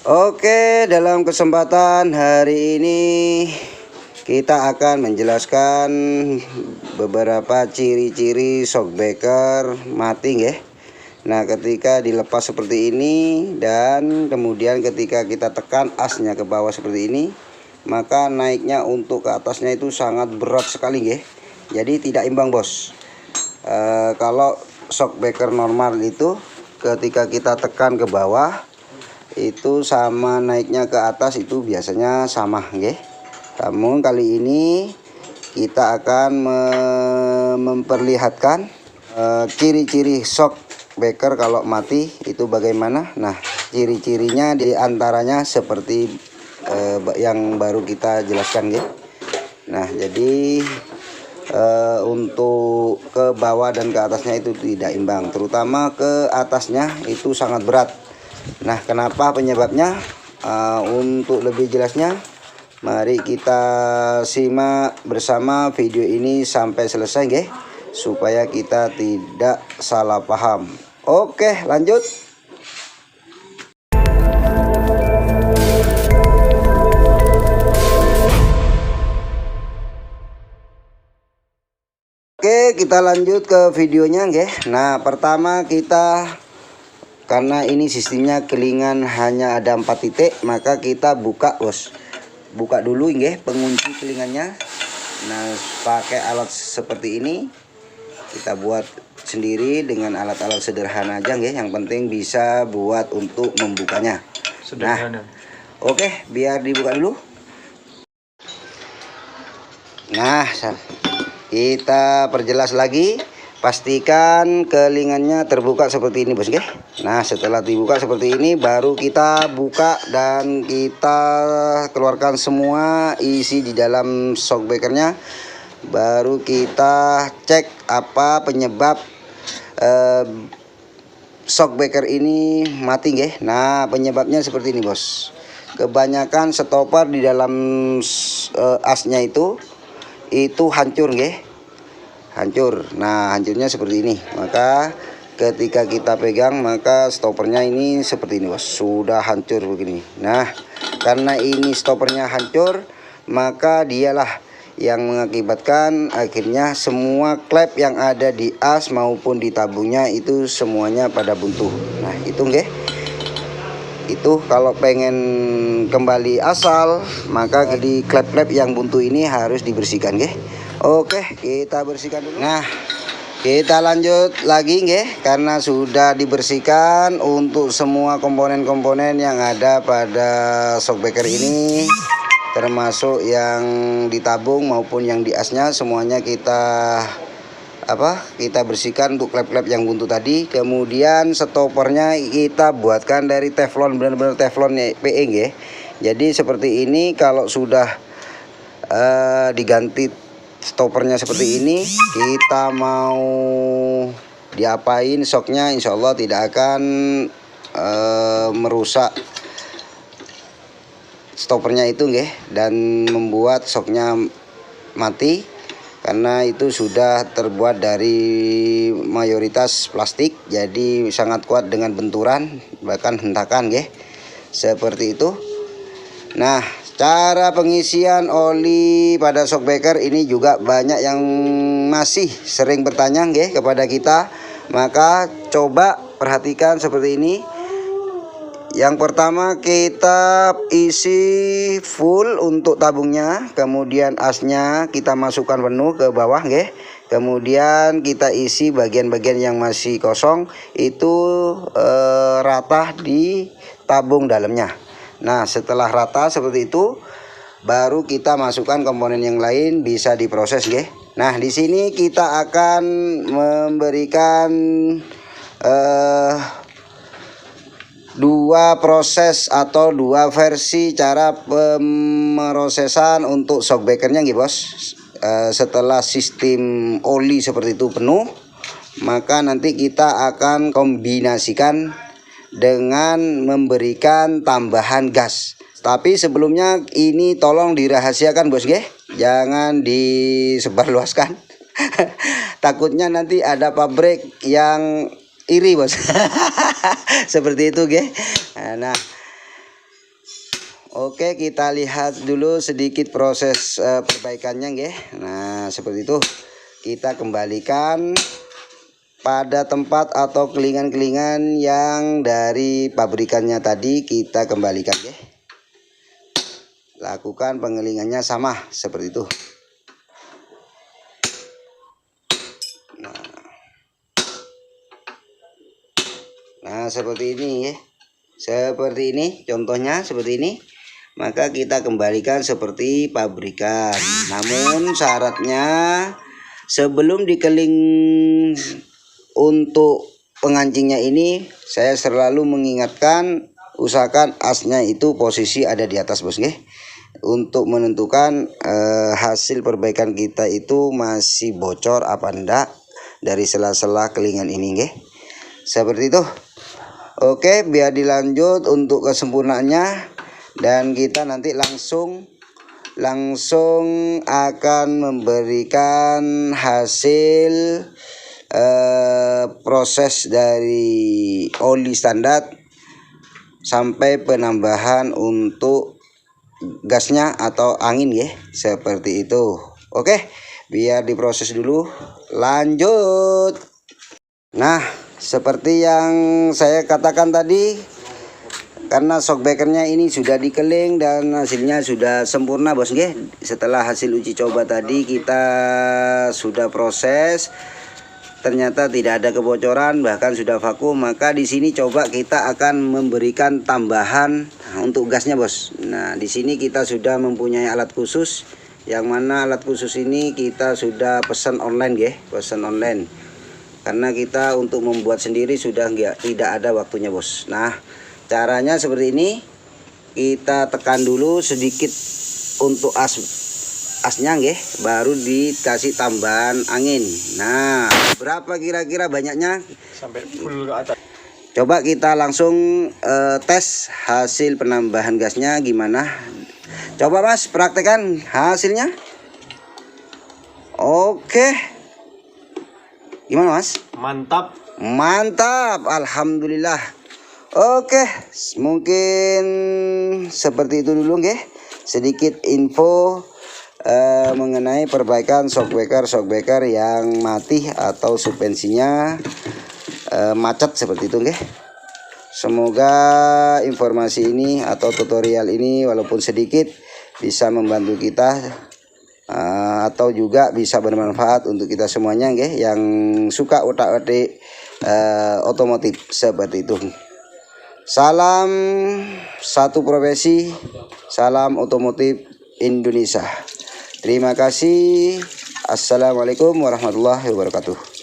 Oke, dalam kesempatan hari ini kita akan menjelaskan beberapa ciri-ciri shockbreaker mati ya. Nah, ketika dilepas seperti ini dan kemudian ketika kita tekan asnya ke bawah seperti ini, maka naiknya untuk ke atasnya itu sangat berat sekali ya. Jadi tidak imbang, bos. Kalau shockbreaker normal itu ketika kita tekan ke bawah itu sama naiknya ke atas itu biasanya sama ya. Namun kali ini kita akan memperlihatkan ciri-ciri shockbreaker kalau mati itu bagaimana. Nah, ciri-cirinya diantaranya seperti yang baru kita jelaskan ya. Nah, jadi untuk ke bawah dan ke atasnya itu tidak imbang, terutama ke atasnya itu sangat berat. Nah, kenapa penyebabnya? Untuk lebih jelasnya, mari kita simak bersama video ini sampai selesai ya, supaya kita tidak salah paham. Oke, lanjut. Oke, kita lanjut ke videonya ya. Nah, pertama kita, karena ini sistemnya kelingan hanya ada 4 titik, maka kita buka bos. Buka dulu ya pengunci kelingannya. Nah, pakai alat seperti ini. Kita buat sendiri dengan alat-alat sederhana aja ya. Yang penting bisa buat untuk membukanya. Sederhana. Nah, oke, biar dibuka dulu. Nah, kita perjelas lagi. Pastikan kelingannya terbuka seperti ini bos ya. Nah, setelah dibuka seperti ini baru kita buka dan kita keluarkan semua isi di dalam shockbreakernya. Baru kita cek apa penyebab shockbreaker ini mati ya. Nah, penyebabnya seperti ini bos. Kebanyakan stopper di dalam asnya itu hancur ya. Hancur. Nah, hancurnya seperti ini. Maka ketika kita pegang maka stoppernya ini seperti ini bos, sudah hancur begini. Nah, karena ini stoppernya hancur, maka dialah yang mengakibatkan akhirnya semua klep yang ada di as maupun di tabungnya itu semuanya pada buntu. Nah, itu nggih. Itu kalau pengen kembali asal, maka di klep-klep yang buntu ini harus dibersihkan nggih. Oke, kita bersihkan dulu. Nah, kita lanjut lagi nggih, karena sudah dibersihkan untuk semua komponen-komponen yang ada pada shockbreaker ini, termasuk yang ditabung maupun yang di asnya, semuanya kita bersihkan untuk klep-klep yang buntu tadi. Kemudian stoppernya kita buatkan dari teflon, benar-benar teflon PE nggih. Jadi seperti ini. Kalau sudah diganti stoppernya seperti ini, kita mau diapain shocknya, insya Allah tidak akan merusak stoppernya itu nggih, dan membuat shocknya mati, karena itu sudah terbuat dari mayoritas plastik, jadi sangat kuat dengan benturan bahkan hentakan nggih, seperti itu. Nah, cara pengisian oli pada shockbreaker ini juga banyak yang masih sering bertanya nggih kepada kita. Maka coba perhatikan seperti ini. Yang pertama kita isi full untuk tabungnya, kemudian asnya kita masukkan penuh ke bawah nggih. Kemudian kita isi bagian-bagian yang masih kosong itu rata di tabung dalamnya. Nah, setelah rata seperti itu, baru kita masukkan komponen yang lain, bisa diproses nggih. Nah, di sini kita akan memberikan dua proses atau dua versi cara pemrosesan untuk shockbreakernya nggih bos. Setelah sistem oli seperti itu penuh, maka nanti kita akan kombinasikan dengan memberikan tambahan gas. Tapi sebelumnya ini tolong dirahasiakan bos nggih, jangan disebarluaskan. Takutnya nanti ada pabrik yang iri bos. Seperti itu nggih. Nah, Oke, kita lihat dulu sedikit proses perbaikannya nggih. Nah, seperti itu. Kita kembalikan pada tempat atau kelingan-kelingan yang dari pabrikannya tadi, kita kembalikan nggih. Lakukan pengelingannya sama seperti itu. Nah, seperti ini ya. Seperti ini contohnya, seperti ini. Maka kita kembalikan seperti pabrikan. Namun syaratnya sebelum dikeling untuk pengancingnya ini, saya selalu mengingatkan usahakan asnya itu posisi ada di atas bos nggih. Untuk menentukan hasil perbaikan kita itu masih bocor apa enggak dari sela-sela kelingan ini nggih. Seperti itu. Oke, biar dilanjut untuk kesempurnaannya. Dan kita nanti langsung akan memberikan hasil proses dari oli standar sampai penambahan untuk gasnya atau angin ya, seperti itu. Oke, biar diproses dulu, lanjut. Nah, seperti yang saya katakan tadi, karena shockbreakernya ini sudah dikeling dan hasilnya sudah sempurna bos nggih. Setelah hasil uji coba tadi kita sudah proses, ternyata tidak ada kebocoran, bahkan sudah vakum. Maka di sini coba kita akan memberikan tambahan untuk gasnya bos. Nah, di sini kita sudah mempunyai alat khusus, yang mana alat khusus ini kita sudah pesan online nggih, pesan online. Karena kita untuk membuat sendiri sudah tidak ada waktunya bos. Nah, caranya seperti ini, kita tekan dulu sedikit untuk asnya nggih, baru dikasih tambahan angin. Nah, berapa kira-kira banyaknya? Sampai full ke atas. Coba kita langsung tes hasil penambahan gasnya gimana. Coba mas, praktekkan hasilnya. Oke, gimana mas? Mantap. Mantap, alhamdulillah. Oke, mungkin seperti itu dulu nggih. Sedikit info mengenai perbaikan shockbreaker yang mati atau suspensinya macet seperti itu nggih. Semoga informasi ini atau tutorial ini walaupun sedikit bisa membantu kita atau juga bisa bermanfaat untuk kita semuanya nggih yang suka otak-atik otomotif seperti itu. Salam satu profesi, salam otomotif Indonesia. Terima kasih. Assalamualaikum warahmatullahi wabarakatuh.